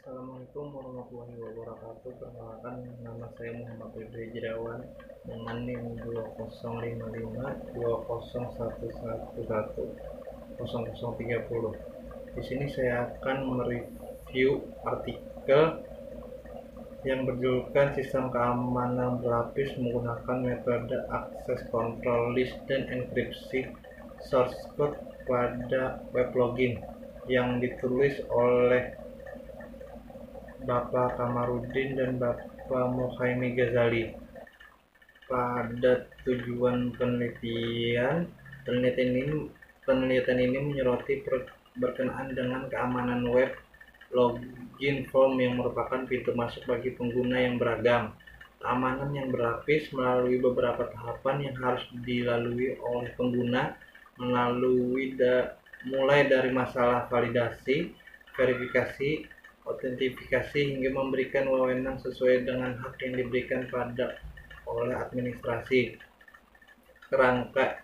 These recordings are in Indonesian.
Assalamualaikum warahmatullahi wabarakatuh. Perkenalkan, nama saya Muhammad Febri Jirawan dengan NIM 205520110030. Di sini saya akan mereview artikel yang berjudulkan Sistem Keamanan Berlapis Menggunakan Metode Access Control List dan Enkripsi Source Code pada Web Login, yang ditulis oleh Bapak Kamarudin dan Bapak Muhaimi Ghazali. Pada tujuan penelitian ini menyoroti berkenaan dengan keamanan web login form yang merupakan pintu masuk bagi pengguna yang beragam. Keamanan yang berlapis melalui beberapa tahapan yang harus dilalui oleh pengguna, mulai dari masalah validasi, verifikasi, autentifikasi hingga memberikan wewenang sesuai dengan hak yang diberikan oleh administrasi. Kerangka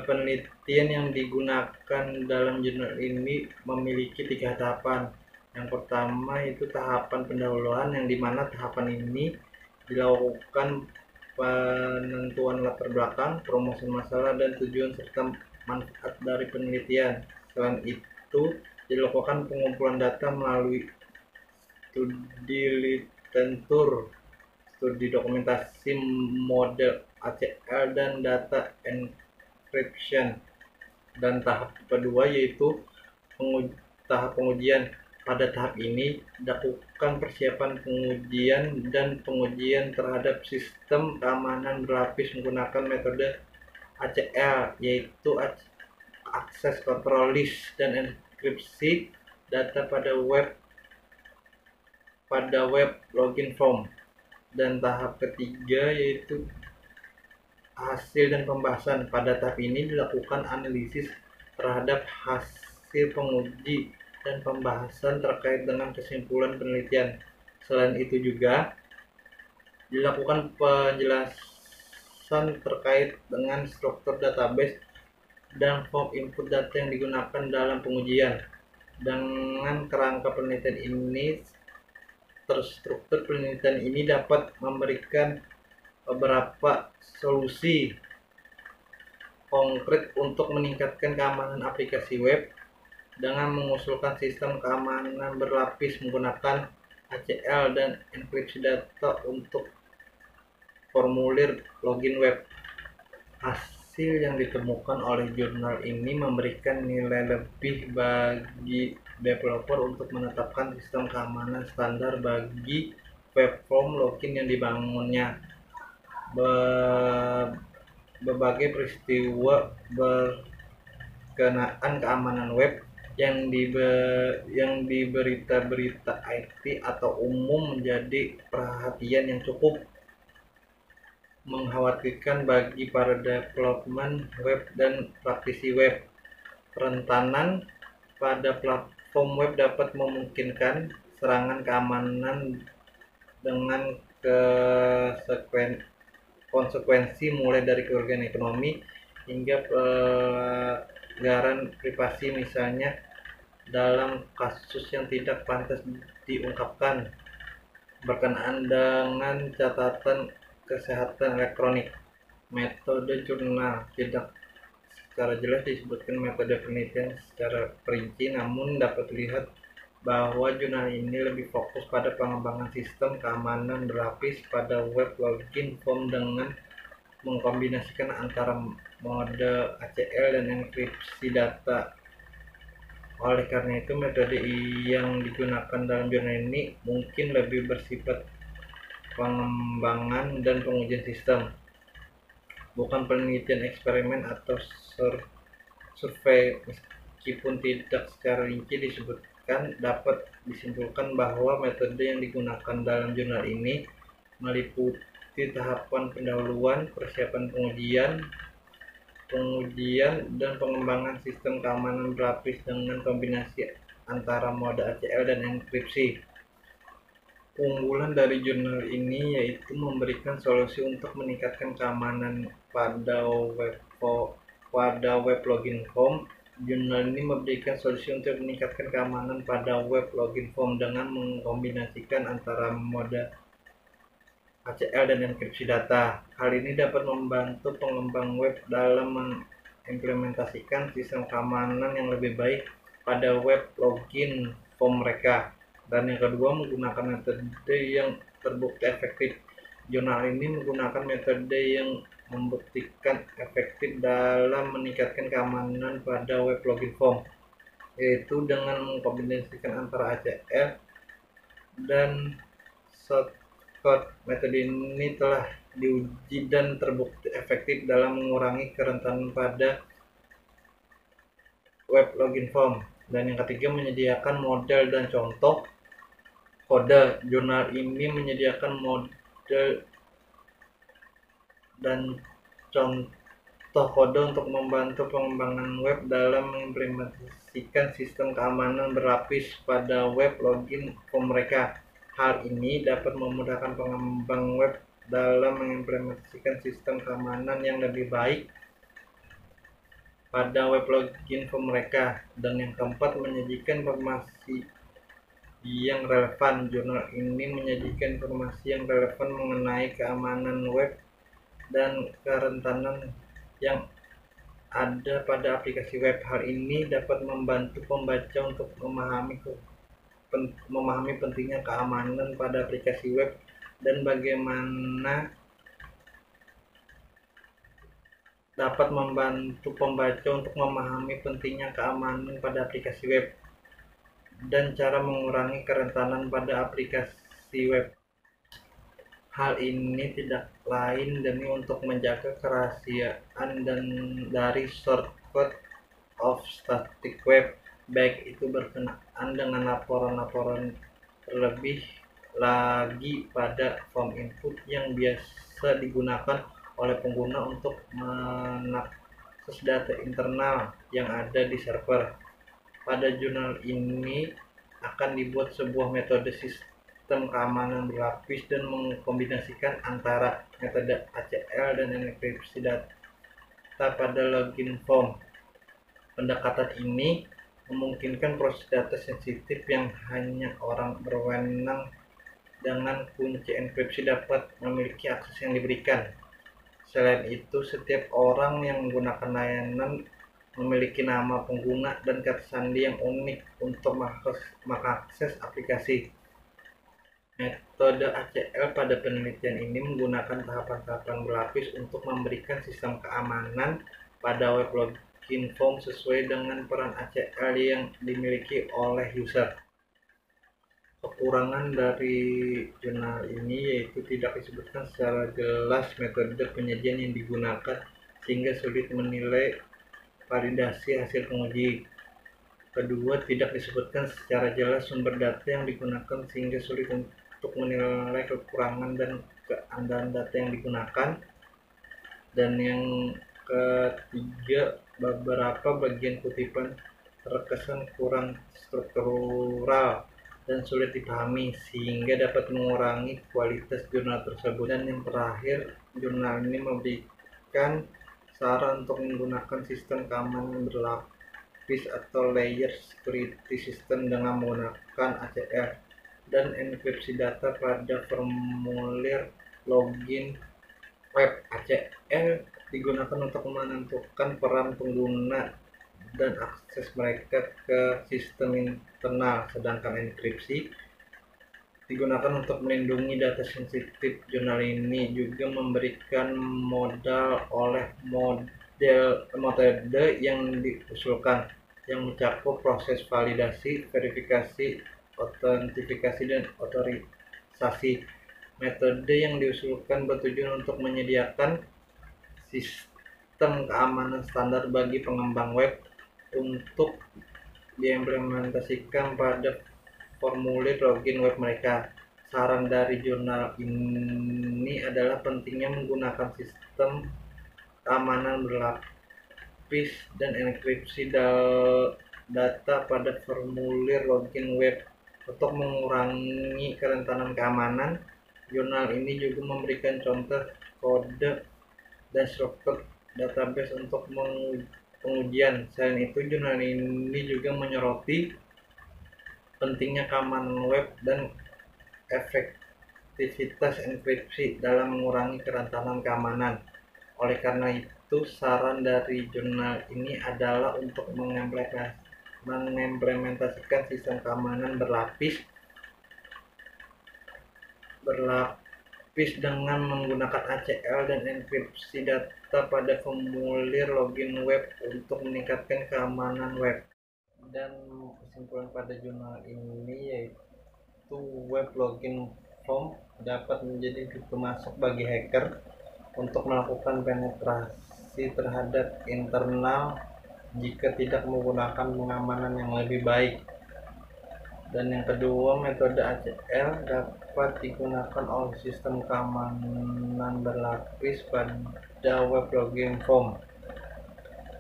penelitian yang digunakan dalam jurnal ini memiliki 3 tahapan. Yang pertama itu tahapan pendahuluan, yang dimana tahapan ini dilakukan penentuan latar belakang, promosi masalah, dan tujuan serta manfaat dari penelitian. Selain itu dilakukan pengumpulan data melalui studi literatur, studi dokumentasi model ACL, dan data encryption. Dan tahap kedua yaitu tahap pengujian. Pada tahap ini dilakukan persiapan pengujian terhadap sistem keamanan berlapis menggunakan metode ACL, yaitu Access Control List, dan enkripsi data pada web login form. Dan tahap ketiga yaitu hasil dan pembahasan. Pada tahap ini dilakukan analisis terhadap hasil penguji dan pembahasan terkait dengan kesimpulan penelitian. Selain itu juga dilakukan penjelasan terkait dengan struktur database dan form input data yang digunakan dalam pengujian. Dengan kerangka penelitian ini, terstruktur penelitian ini dapat memberikan beberapa solusi konkret untuk meningkatkan keamanan aplikasi web dengan mengusulkan sistem keamanan berlapis menggunakan ACL dan enkripsi data untuk formulir login web. Hasil yang ditemukan oleh jurnal ini memberikan nilai lebih bagi developer untuk menetapkan sistem keamanan standar bagi web form login yang dibangunnya. Berbagai peristiwa berkenaan keamanan web yang di berita-berita IT atau umum menjadi perhatian yang cukup mengkhawatirkan bagi para development web dan praktisi web. Kerentanan pada platform web dapat memungkinkan serangan keamanan dengan konsekuensi mulai dari kerugian ekonomi hingga pelanggaran privasi, misalnya dalam kasus yang tidak pantas diungkapkan berkenaan dengan catatan kesehatan elektronik. Metode jurnal tidak secara jelas disebutkan metode penelitian secara perinci, namun dapat dilihat bahwa jurnal ini lebih fokus pada pengembangan sistem keamanan berlapis pada web login form dengan mengkombinasikan antara mode ACL dan enkripsi data. Oleh karena itu, metode yang digunakan dalam jurnal ini mungkin lebih bersifat pengembangan dan pengujian sistem, bukan penelitian eksperimen atau survei. Meskipun tidak secara rinci disebutkan, dapat disimpulkan bahwa metode yang digunakan dalam jurnal ini meliputi tahapan pendahuluan, persiapan pengujian, dan pengembangan sistem keamanan berlapis dengan kombinasi antara mode ACL dan enkripsi. Keunggulan dari jurnal ini yaitu memberikan solusi untuk meningkatkan keamanan pada web login form Jurnal ini memberikan solusi untuk meningkatkan keamanan pada web login form dengan mengkombinasikan antara mode ACL dan enkripsi data. Hal ini dapat membantu pengembang web dalam mengimplementasikan sistem keamanan yang lebih baik pada web login form mereka. Dan yang kedua, menggunakan metode yang terbukti efektif. Jurnal ini menggunakan metode yang membuktikan efektif dalam meningkatkan keamanan pada web login form, yaitu dengan mengkombinasikan antara ACL dan shortcode. Metode ini telah diuji dan terbukti efektif dalam mengurangi kerentanan pada web login form. Dan yang ketiga, menyediakan model dan contoh kode. Jurnal ini menyediakan model dan contoh kode untuk membantu pengembangan web dalam mengimplementasikan sistem keamanan berlapis pada web login form mereka. Hal ini dapat memudahkan pengembang web dalam mengimplementasikan sistem keamanan yang lebih baik pada web login form mereka. Dan yang keempat, menyajikan informasi yang relevan. Jurnal ini menyajikan informasi yang relevan mengenai keamanan web dan kerentanan yang ada pada aplikasi web. Hal ini dapat membantu pembaca untuk memahami pentingnya keamanan pada aplikasi web dan bagaimana dapat membantu pembaca untuk memahami pentingnya keamanan pada aplikasi web dan cara mengurangi kerentanan pada aplikasi web. Hal ini tidak lain demi untuk menjaga kerahasiaan dan dari shortcode of static web, baik itu berkenaan dengan laporan-laporan terlebih lagi pada form input yang biasa digunakan oleh pengguna untuk mengakses data internal yang ada di server. Pada jurnal ini akan dibuat sebuah metode sistem keamanan berlapis dan mengkombinasikan antara metode ACL dan enkripsi data pada login form. Pendekatan ini memungkinkan proses data sensitif yang hanya orang berwenang dengan kunci enkripsi dapat memiliki akses yang diberikan. Selain itu, setiap orang yang menggunakan layanan memiliki nama pengguna dan kata sandi yang unik untuk mengakses aplikasi. Metode ACL pada penelitian ini menggunakan tahapan-tahapan berlapis untuk memberikan sistem keamanan pada web login form sesuai dengan peran ACL yang dimiliki oleh user. Kekurangan dari jurnal ini yaitu tidak disebutkan secara jelas metode penyajian yang digunakan sehingga sulit menilai validasi hasil penguji. Kedua, tidak disebutkan secara jelas sumber data yang digunakan sehingga sulit untuk menilai kekurangan dan keandalan data yang digunakan. Dan yang ketiga, beberapa bagian kutipan terkesan kurang struktural dan sulit dipahami sehingga dapat mengurangi kualitas jurnal tersebut. Dan yang terakhir, jurnal ini memberikan saran untuk menggunakan sistem keamanan berlapis atau layer security system dengan menggunakan ACL dan enkripsi data pada formulir login web. ACL digunakan untuk menentukan peran pengguna dan akses mereka ke sistem internal, sedangkan enkripsi digunakan untuk melindungi data sensitif. Jurnal ini juga memberikan modal oleh metode yang diusulkan yang mencakup proses validasi, verifikasi, autentifikasi, dan otorisasi. Metode yang diusulkan bertujuan untuk menyediakan sistem keamanan standar bagi pengembang web untuk diimplementasikan pada formulir login web mereka. Saran dari jurnal ini adalah pentingnya menggunakan sistem keamanan berlapis dan enkripsi data pada formulir login web untuk mengurangi kerentanan keamanan. Jurnal ini juga memberikan contoh kode dan struktur database untuk menguji pengujian. Selain itu, jurnal ini juga menyoroti pentingnya keamanan web dan efektivitas enkripsi dalam mengurangi kerentanan keamanan. Oleh karena itu, saran dari jurnal ini adalah untuk mengimplementasikan sistem keamanan berlapis dengan menggunakan ACL dan enkripsi data pada formulir login web untuk meningkatkan keamanan web. Dan kesimpulan pada jurnal ini yaitu web login form dapat menjadi pintu masuk bagi hacker untuk melakukan penetrasi terhadap internal jika tidak menggunakan pengamanan yang lebih baik. Dan yang kedua, metode ACL dapat digunakan oleh sistem keamanan berlapis pada web login form.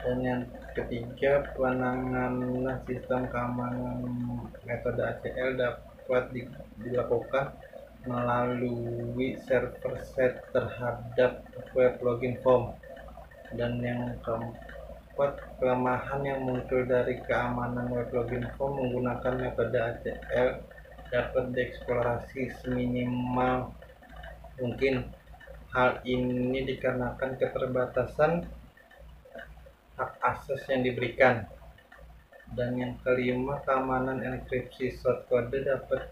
Dan yang ketiga, penanganan sistem keamanan metode ACL dapat dilakukan melalui server set terhadap web login form. Dan yang keempat, kelemahan yang muncul dari keamanan web login form menggunakan metode ACL dapat dieksplorasi seminimal mungkin. Hal ini dikarenakan keterbatasan hak akses yang diberikan. Dan yang kelima, keamanan enkripsi shortcode dapat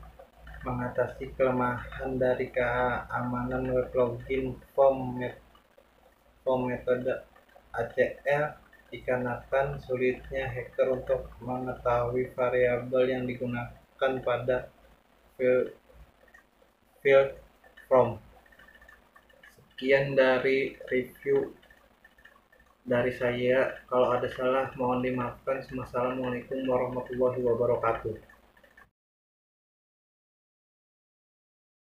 mengatasi kelemahan dari keamanan web login form metode ACL dikarenakan sulitnya hacker untuk mengetahui variabel yang digunakan pada field form. Sekian dari review dari saya. Kalau ada salah mohon dimaafkan. Wassalamualaikum warahmatullahi wabarakatuh.